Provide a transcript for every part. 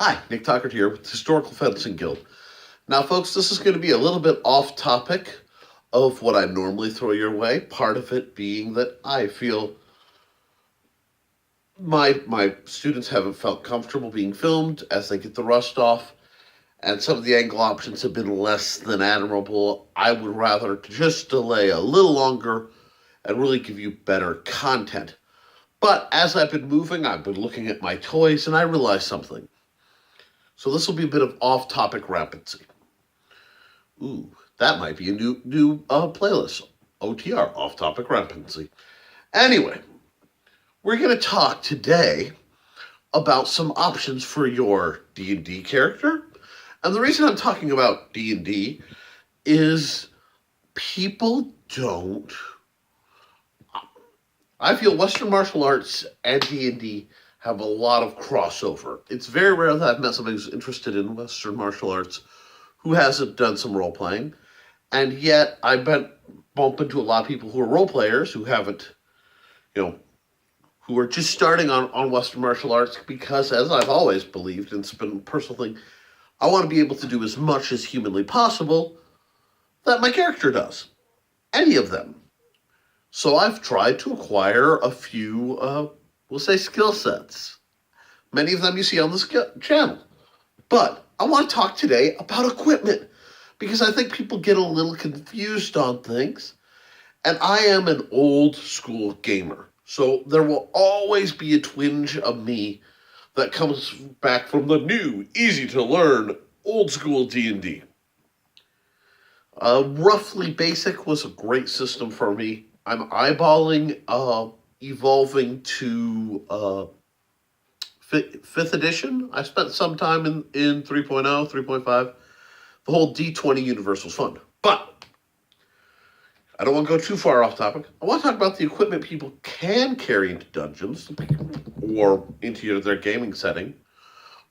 Hi, Nick Tuckert here with the Historical Fencing Guild. Now, folks, this is going to be a little bit off topic of what I normally throw your way. Part of it being that I feel my students haven't felt comfortable being filmed as they get the rust off, and some of the angle options have been less than admirable. I would rather just delay a little longer and really give you better content. But as I've been moving, I've been looking at my toys, and I realized something. So this will be a bit of off-topic rampancy. Ooh, that might be a new playlist. OTR, off-topic rampancy. Anyway, we're going to talk today about some options for your D&D character. And the reason I'm talking about D&D is people don't... I feel Western martial arts and D&D have a lot of crossover. It's very rare that I've met somebody who's interested in Western martial arts who hasn't done some role playing, and yet I bump into a lot of people who are role players who haven't, who are just starting on Western martial arts because, as I've always believed, and it's been a personal thing, I want to be able to do as much as humanly possible that my character does. Any of them. So I've tried to acquire a few we'll say skill sets. Many of them you see on this channel. But I want to talk today about equipment because I think people get a little confused on things. And I am an old school gamer. So there will always be a twinge of me that comes back from the new, easy to learn, old school D&D. Roughly Basic was a great system for me. I'm eyeballing evolving to 5th edition. I spent some time in 3.0, 3.5. The whole D20 universe was fun. But I don't want to go too far off topic. I want to talk about the equipment people can carry into dungeons or into their gaming setting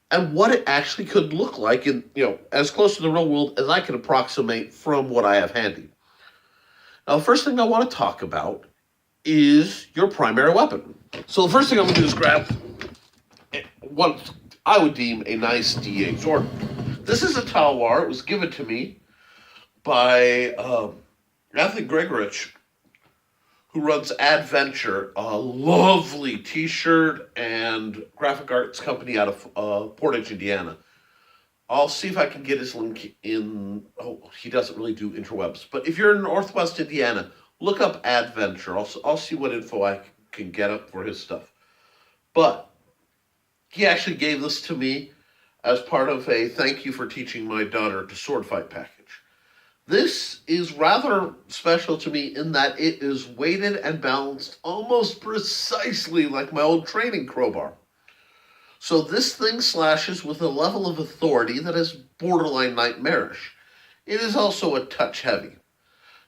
and what it actually could look like in, as close to the real world as I can approximate from what I have handy. Now, the first thing I want to talk about is your primary weapon. So the first thing I'm going to do is grab what I would deem a nice D8 sword. This is a Talwar. It was given to me by Anthony Gregorich, who runs Adventure, a lovely t-shirt and graphic arts company out of Portage, Indiana. I'll see if I can get his link in... Oh, he doesn't really do interwebs. But if you're in Northwest Indiana, look up Adventure. I'll see what info I can get up for his stuff. But he actually gave this to me as part of a thank you for teaching my daughter to sword fight package. This is rather special to me in that it is weighted and balanced almost precisely like my old training crowbar. So this thing slashes with a level of authority that is borderline nightmarish. It is also a touch heavy.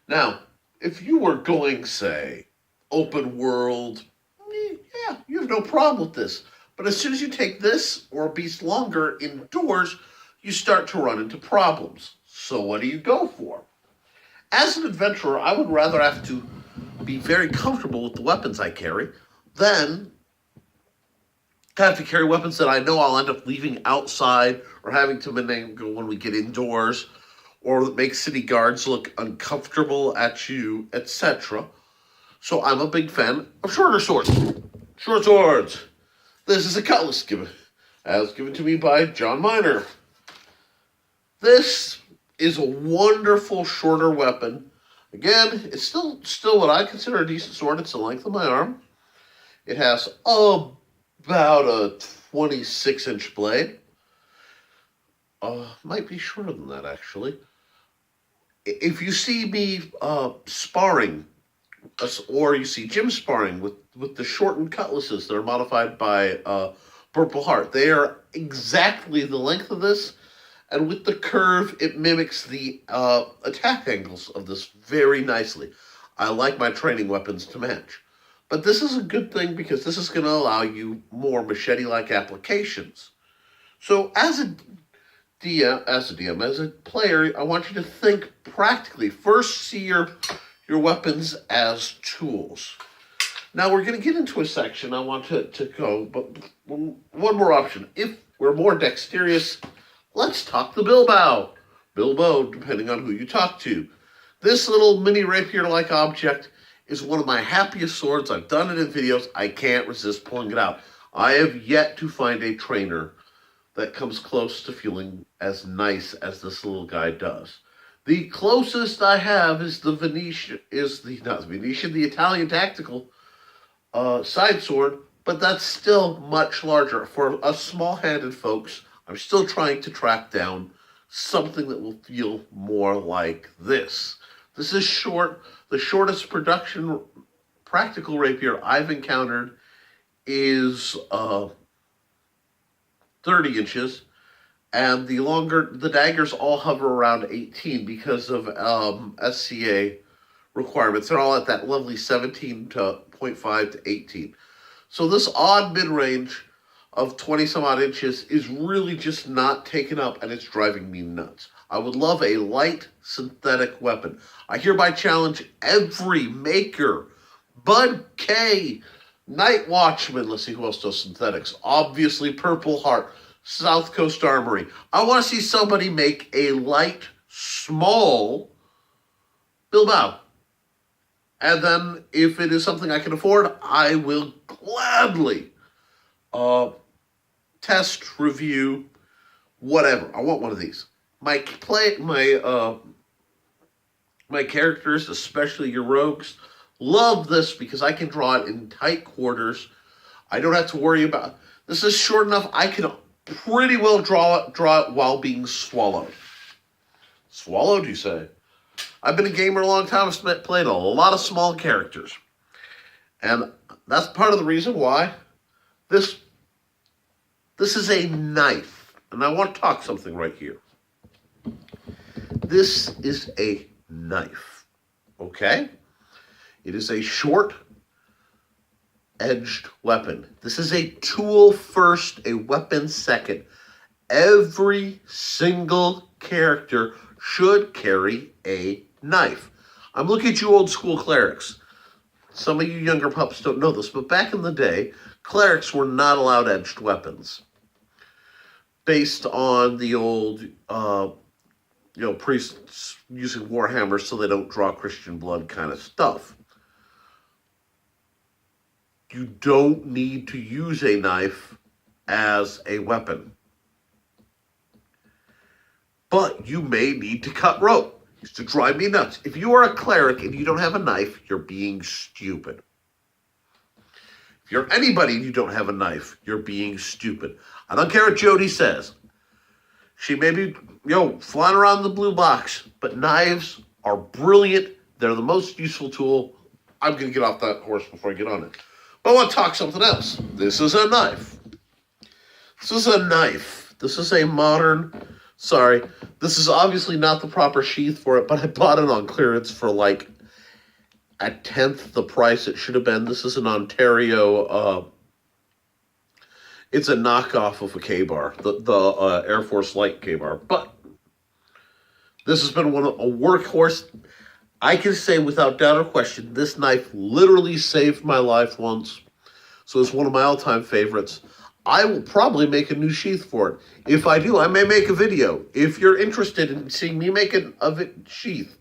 Now, if you were going, say, open world, yeah, you have no problem with this. But as soon as you take this or a beast longer indoors, you start to run into problems. So what do you go for? As an adventurer, I would rather have to be very comfortable with the weapons I carry than have to carry weapons that I know I'll end up leaving outside or having to mangle when we get indoors or that make city guards look uncomfortable at you, etc. So I'm a big fan of shorter swords. Short swords. This is a cutlass given to me by John Miner. This is a wonderful shorter weapon. Again, it's still what I consider a decent sword. It's the length of my arm. It has about a 26-inch blade. Might be shorter than that, actually. If you see me sparring, or you see Jim sparring with the shortened cutlasses that are modified by Purple Heart, they are exactly the length of this, and with the curve, it mimics the attack angles of this very nicely. I like my training weapons to match. But this is a good thing because this is going to allow you more machete-like applications. So as a player, I want you to think practically. First, see your weapons as tools. Now we're going to get into a section I want to go, but one more option. If we're more dexterous. Let's talk the bilbow. Bilbo, depending on who you talk to. This little mini rapier-like object is one of my happiest swords. I've done it in videos. I can't resist pulling it out. I have yet to find a trainer that comes close to feeling as nice as this little guy does. The closest I have is the Venetian, the Italian tactical side sword, but that's still much larger. For us small-handed folks, I'm still trying to track down something that will feel more like this. This is short. The shortest production practical rapier I've encountered is 30 inches, and the daggers all hover around 18 because of SCA requirements. They're all at that lovely 17.5 to 18. So this odd mid-range of 20 some odd inches is really just not taken up, and it's driving me nuts. I would love a light synthetic weapon. I hereby challenge every maker. Bud K, Night Watchman, let's see who else does synthetics. Obviously Purple Heart, South Coast Armory. I want to see somebody make a light, small bilbow. And then if it is something I can afford, I will gladly test, review, whatever. I want one of these. My characters, especially your rogues, love this because I can draw it in tight quarters. I don't have to worry about... This is short enough, I can pretty well draw it while being swallowed. Swallowed, you say? I've been a gamer a long time. I've played a lot of small characters. And that's part of the reason why this is a knife. And I want to talk something right here. This is a knife. Okay? It is a short-edged weapon. This is a tool first, a weapon second. Every single character should carry a knife. I'm looking at you old school clerics. Some of you younger pups don't know this, but back in the day, clerics were not allowed edged weapons. Based on the old, priests using warhammers so they don't draw Christian blood kind of stuff. You don't need to use a knife as a weapon. But you may need to cut rope. It used to drive me nuts. If you are a cleric and you don't have a knife, you're being stupid. If you're anybody and you don't have a knife, you're being stupid. I don't care what Jody says. She may be, flying around the blue box, but knives are brilliant. They're the most useful tool. I'm going to get off that horse before I get on it. But I want to talk something else. This is a knife. This is a knife. This is a modern... Sorry, this is obviously not the proper sheath for it, but I bought it on clearance for like a tenth the price it should have been. This is an Ontario, it's a knockoff of a K-bar, the Air Force Light K-bar, but this has been a workhorse. I can say without doubt or question, this knife literally saved my life once, so it's one of my all-time favorites. I will probably make a new sheath for it. If I do, I may make a video. If you're interested in seeing me make a sheath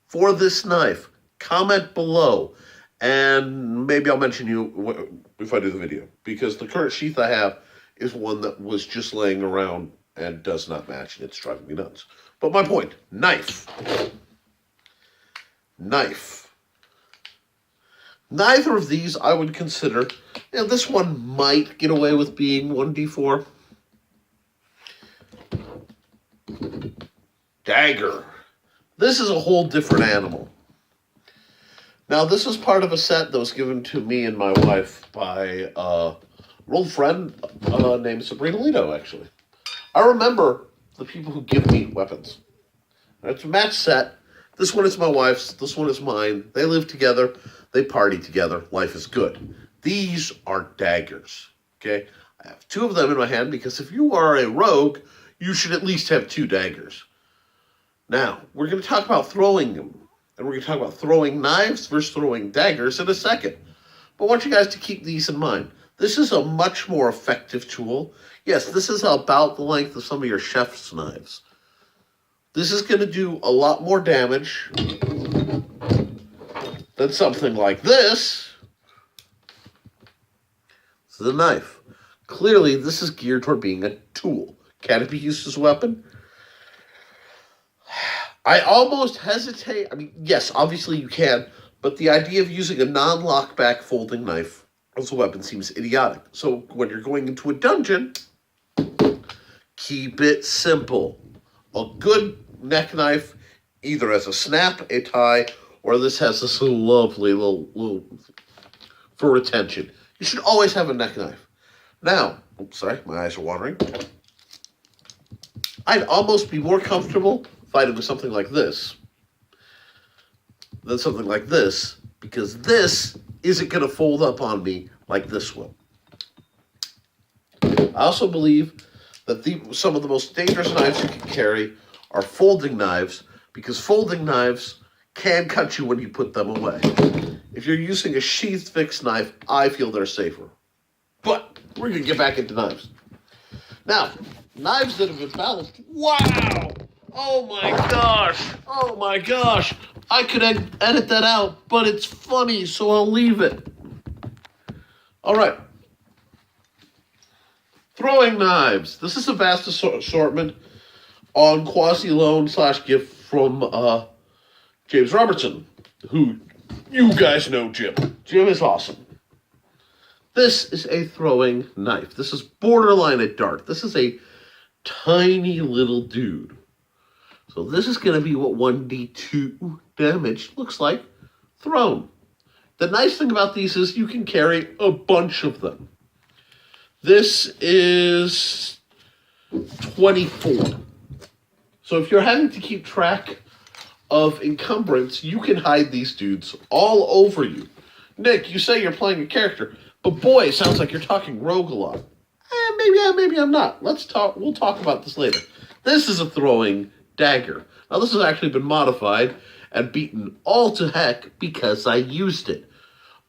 for this knife, comment below. And maybe I'll mention you if I do the video. Because the current sheath I have is one that was just laying around and does not match. And it's driving me nuts. But my point, knife. Knife. Neither of these I would consider. This one might get away with being 1d4. Dagger. This is a whole different animal. Now, this is part of a set that was given to me and my wife by an old friend named Sabrina Lito, actually. I remember the people who give me weapons. It's a match set. This one is my wife's. This one is mine. They live together. They party together. Life is good. These are daggers, okay? I have two of them in my hand because if you are a rogue, you should at least have two daggers. Now, we're going to talk about throwing them. And we're going to talk about throwing knives versus throwing daggers in a second. But I want you guys to keep these in mind. This is a much more effective tool. Yes, this is about the length of some of your chef's knives. This is going to do a lot more damage than something like this. This is a knife. Clearly, this is geared toward being a tool. Can it be used as a weapon? I almost hesitate. I mean, yes, obviously you can, but the idea of using a non-lockback folding knife as a weapon seems idiotic. So when you're going into a dungeon, keep it simple. A good neck knife either has a snap, a tie, or this has this lovely little for retention. You should always have a neck knife. Now, oops, sorry, my eyes are watering. I'd almost be more comfortable fighting with something like this than something like this, because this isn't going to fold up on me like this will. I also believe that some of the most dangerous knives you can carry are folding knives, because folding knives can cut you when you put them away. If you're using a sheathed fixed knife, I feel they're safer. But we're going to get back into knives. Now, knives that have been balanced. Wow! Oh my gosh! Oh my gosh! I could edit that out, but it's funny, so I'll leave it. All right. Throwing knives. This is a vast assortment on quasi-loan / gift from James Robertson, who you guys know Jim. Jim is awesome. This is a throwing knife. This is borderline a dart. This is a tiny little dude. So this is going to be what 1d2 damage looks like thrown. The nice thing about these is you can carry a bunch of them. This is 24. So if you're having to keep track of encumbrance, you can hide these dudes all over you. Nick, you say you're playing a character, but boy, it sounds like you're talking rogue a lot. Maybe I'm not. We'll talk about this later. This is a throwing dagger. Now this has actually been modified and beaten all to heck because I used it.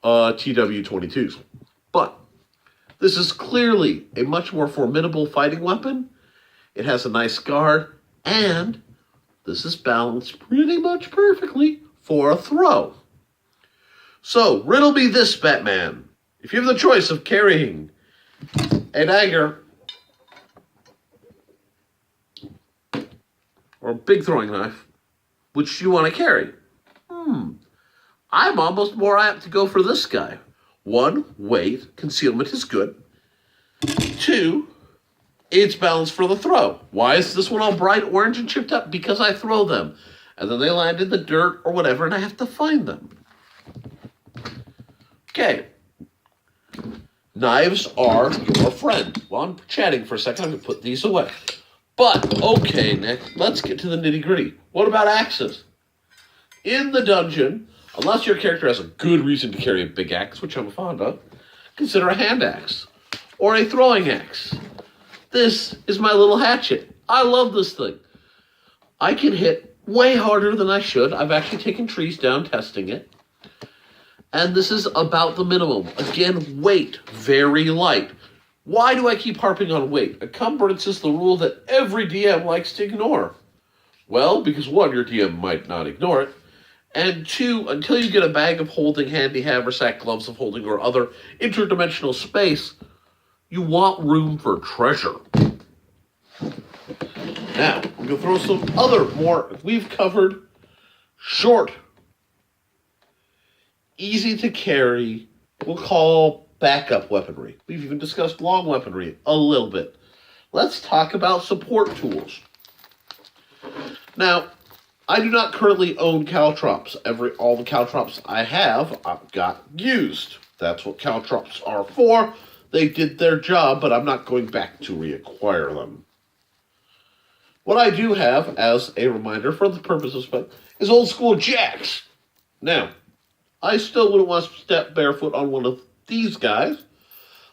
TW22s. But this is clearly a much more formidable fighting weapon. It has a nice guard, and this is balanced pretty much perfectly for a throw. So, riddle me this, Batman. If you have the choice of carrying a dagger or a big throwing knife, which do you want to carry? I'm almost more apt to go for this guy. 1, weight, concealment is good. 2, it's balanced for the throw. Why is this one all bright orange and chipped up? Because I throw them. And then they land in the dirt or whatever, and I have to find them. Okay. Knives are your friend. Well, I'm chatting for a second. I'm going to put these away. But, okay, Nick, let's get to the nitty-gritty. What about axes? In the dungeon, unless your character has a good reason to carry a big axe, which I'm fond of, consider a hand axe or a throwing axe. This is my little hatchet. I love this thing. I can hit way harder than I should. I've actually taken trees down testing it. And this is about the minimum. Again, weight, very light. Why do I keep harping on weight? Encumbrance is the rule that every DM likes to ignore. Well, because 1, your DM might not ignore it. And 2, until you get a bag of holding, handy haversack, gloves of holding, or other interdimensional space, you want room for treasure. Now, I'm going to throw some other more, we've covered short, easy to carry, we'll call backup weaponry. We've even discussed long weaponry a little bit. Let's talk about support tools. Now, I do not currently own caltrops. All the caltrops I have, I've got used. That's what caltrops are for. They did their job, but I'm not going back to reacquire them. What I do have, as a reminder for the purposes of is old school jacks. Now, I still wouldn't want to step barefoot on one of these guys,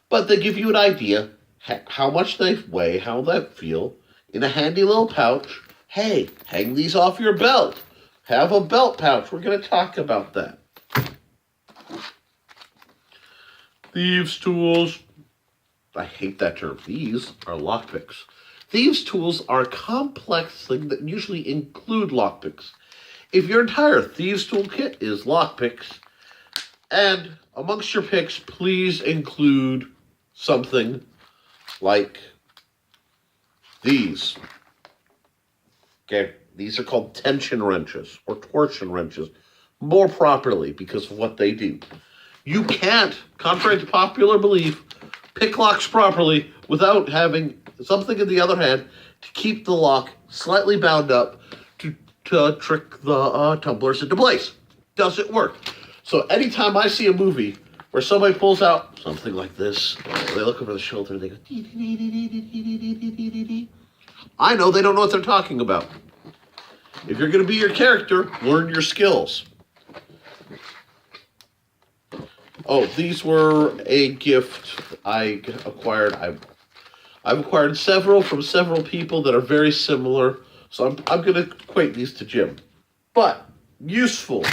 but they give you an idea how much they weigh, how they feel, in a handy little pouch. Hey, hang these off your belt. Have a belt pouch. We're going to talk about that. Thieves' tools. I hate that term. These are lockpicks. Thieves' tools are a complex thing that usually include lockpicks. If your entire thieves' toolkit is lockpicks, and amongst your picks, please include something like these. Okay, these are called tension wrenches or torsion wrenches, more properly because of what they do. You can't, contrary to popular belief, pick locks properly without having something in the other hand to keep the lock slightly bound up to trick the tumblers into place. Does it work? So anytime I see a movie where somebody pulls out something like this, they look over the shoulder and they go, I know they don't know what they're talking about. If you're going to be your character, learn your skills. Oh, these were a gift I acquired. I've acquired several from several people that are very similar, so I'm going to equate these to Jim. But useful.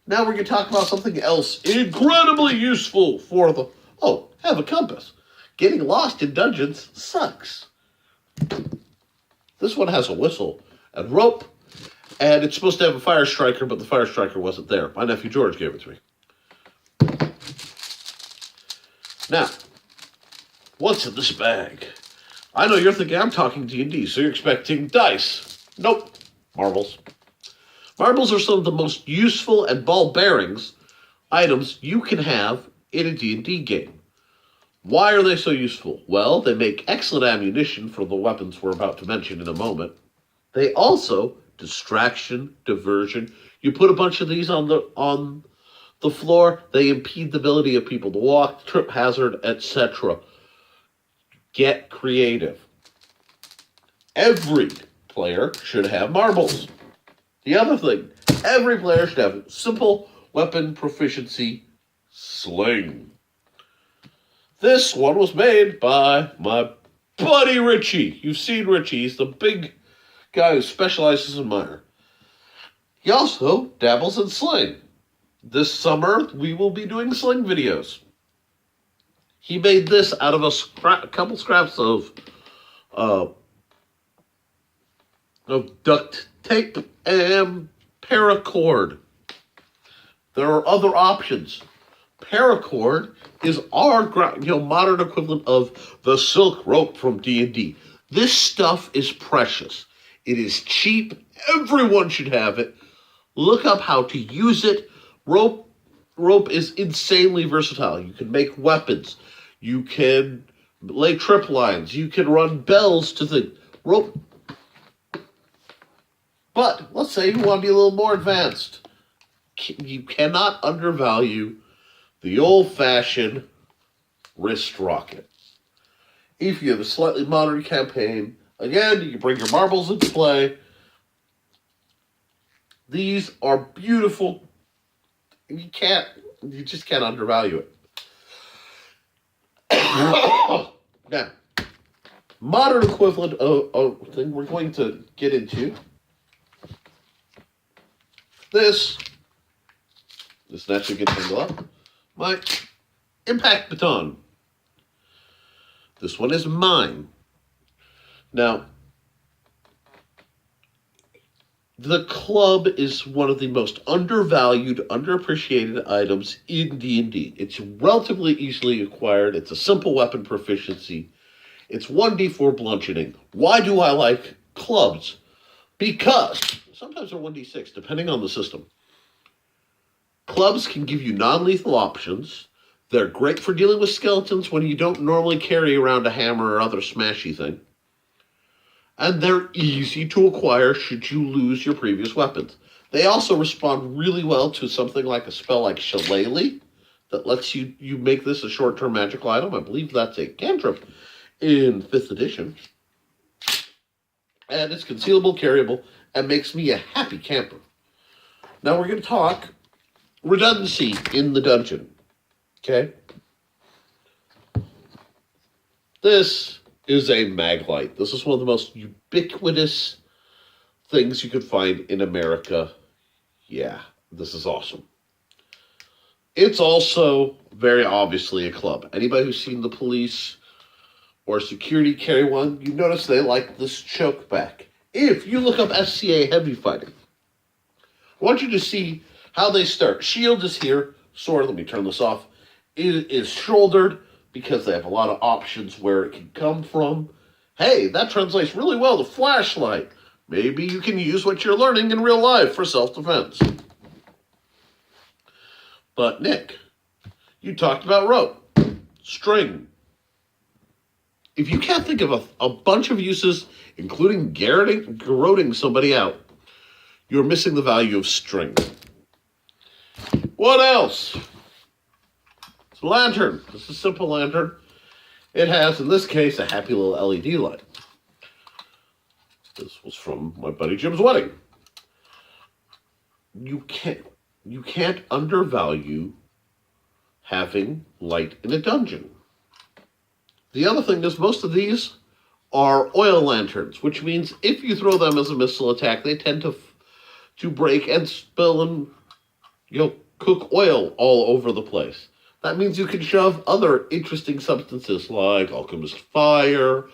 Now we're going to talk about something else incredibly useful for the... Oh, have a compass. Getting lost in dungeons sucks. This one has a whistle and rope, and it's supposed to have a fire striker, but the fire striker wasn't there. My nephew George gave it to me. Now, what's in this bag? I know you're thinking I'm talking D&D, so you're expecting dice. Nope. Marbles. Marbles are some of the most useful and ball-bearings items you can have in a D&D game. Why are they so useful? Well, they make excellent ammunition for the weapons we're about to mention in a moment. They also, distraction, diversion. You put a bunch of these on the floor, they impede the ability of people to walk, trip hazard, etc. Get creative. Every player should have marbles. The other thing, every player should have simple weapon proficiency sling. This one was made by my buddy Richie. You've seen Richie. He's the big guy who specializes in mire. He also dabbles in sling. This summer, we will be doing sling videos. He made this out of a couple scraps of duct tape and paracord. There are other options. Paracord is our modern equivalent of the silk rope from D&D. This stuff is precious. It is cheap. Everyone should have it. Look up how to use it. Rope is insanely versatile. You can make weapons. You can lay trip lines. You can run bells to the rope. But let's say you want to be a little more advanced. You cannot undervalue the old-fashioned wrist rocket. If you have a slightly modern campaign, again, you can bring your marbles into play. These are beautiful. You just can't undervalue it. Now, modern equivalent of thing we're going to get into. This naturally gets tangled up. My impact baton. This one is mine. Now, the club is one of the most undervalued, underappreciated items in D&D. It's relatively easily acquired. It's a simple weapon proficiency. It's 1d4 bludgeoning. Why do I like clubs? Because sometimes they're 1d6, depending on the system. Clubs can give you non-lethal options. They're great for dealing with skeletons when you don't normally carry around a hammer or other smashy thing. And they're easy to acquire should you lose your previous weapons. They also respond really well to something like a spell like Shillelagh that lets you make this a short-term magical item. I believe that's a cantrip in 5th edition. And it's concealable, carryable, and makes me a happy camper. Now we're going to talk redundancy in the dungeon. Okay? This is a maglite. This is one of the most ubiquitous things you could find in America. Yeah, this is awesome. It's also very obviously a club. Anybody who's seen the police or security carry one, you notice they like this choke back. If you look up SCA heavy fighting, I want you to see how they start. Shield is here. Sword, let me turn this off. It is shouldered because they have a lot of options where it can come from. Hey, that translates really well to flashlight. Maybe you can use what you're learning in real life for self-defense. But Nick, you talked about rope, string. If you can't think of a bunch of uses, including garroting somebody out, you're missing the value of string. What else? It's a lantern. It's a simple lantern. It has, in this case, a happy little LED light. This was from my buddy Jim's wedding. You can't undervalue having light in a dungeon. The other thing is most of these are oil lanterns, which means if you throw them as a missile attack, they tend to break and spill and cook oil all over the place. That means you can shove other interesting substances like alchemist fire,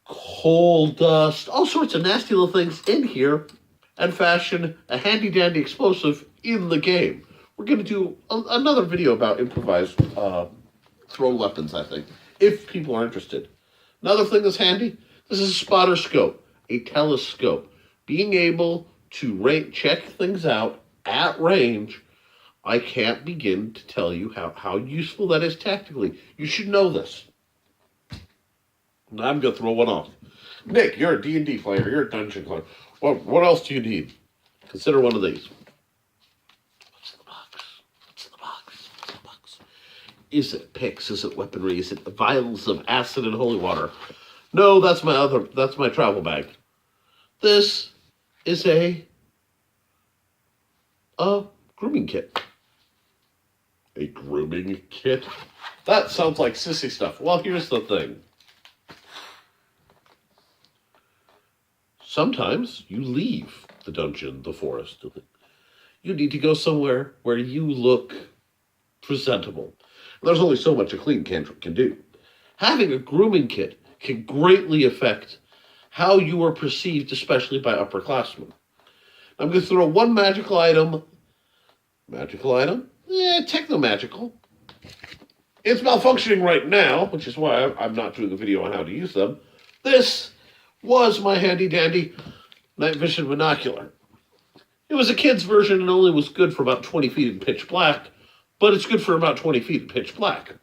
coal dust, all sorts of nasty little things in here and fashion a handy-dandy explosive in the game. We're going to do another video about improvised thrown weapons, I think, if people are interested. Another thing that's handy, this is a spotter scope, a telescope. Being able to check things out at range, I can't begin to tell you how useful that is tactically. You should know this. Now I'm going to throw one off. Nick, you're a D&D player. You're a dungeon player. What else do you need? Consider one of these. What's in the box? What's in the box? What's in the box? Is it picks? Is it weaponry? Is it vials of acid and holy water? No, that's my travel bag. This is a grooming kit. A grooming kit? That sounds like sissy stuff. Well, here's the thing. Sometimes you leave the dungeon, the forest. You need to go somewhere where you look presentable. There's only so much a clean cantrip can do. Having a grooming kit can greatly affect how you are perceived, especially by upperclassmen. I'm going to throw one magical item. Techno-magical. It's malfunctioning right now, which is why I'm not doing a video on how to use them. This was my handy-dandy night vision binocular. It was a kid's version and only was good for about 20 feet in pitch black, but it's good for about 20 feet in pitch black.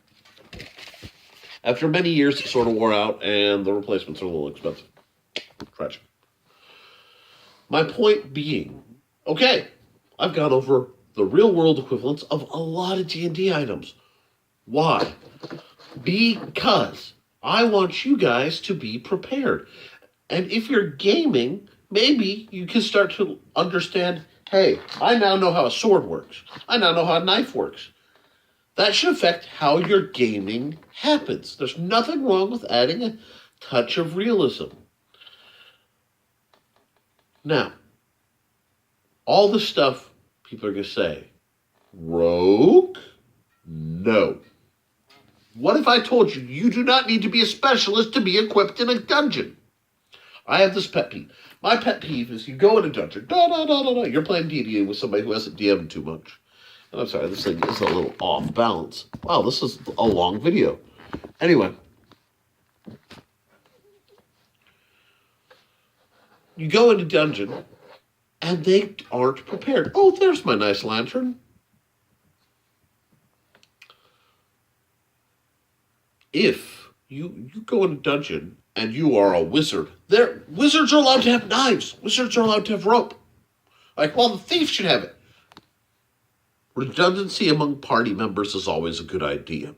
After many years, it sort of wore out, and the replacements are a little expensive. Tragic. My point being, okay, I've gone over the real-world equivalents of a lot of D&D items. Why? Because I want you guys to be prepared. And if you're gaming, maybe you can start to understand, hey, I now know how a sword works. I now know how a knife works. That should affect how your gaming happens. There's nothing wrong with adding a touch of realism. Now, all the stuff people are going to say, rogue? No. What if I told you you do not need to be a specialist to be equipped in a dungeon? I have this pet peeve. My pet peeve is you go in a dungeon, you're playing D&D with somebody who hasn't DM'd too much. And I'm sorry, this thing is a little off balance. Wow, this is a long video. Anyway. You go in a dungeon, and they aren't prepared. Oh, there's my nice lantern. If you go in a dungeon and you are a wizard, wizards are allowed to have knives. Wizards are allowed to have rope. Like, well, the thief should have it. Redundancy among party members is always a good idea.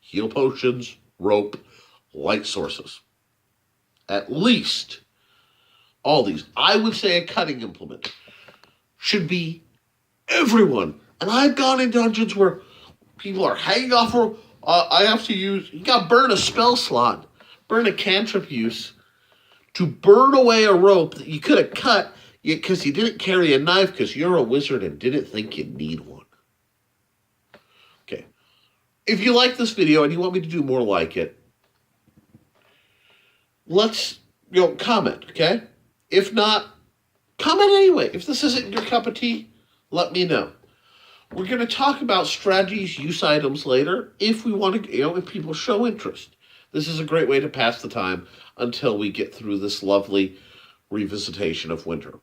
Heal potions, rope, light sources. At least all these. I would say a cutting implement should be everyone. And I've gone in dungeons where people are hanging off. I have to use, you got to burn a spell slot, burn a cantrip use to burn away a rope that you could have cut because you didn't carry a knife because you're a wizard and didn't think you need one. If you like this video and you want me to do more like it, let's, comment, okay? If not, comment anyway. If this isn't your cup of tea, let me know. We're going to talk about strategies, use items later if we want to, if people show interest. This is a great way to pass the time until we get through this lovely revisitation of winter.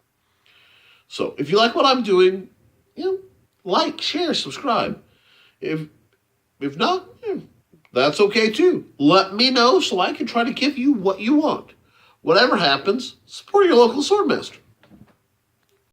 So if you like what I'm doing, like, share, subscribe. If not, that's okay too. Let me know so I can try to give you what you want. Whatever happens, support your local swordmaster.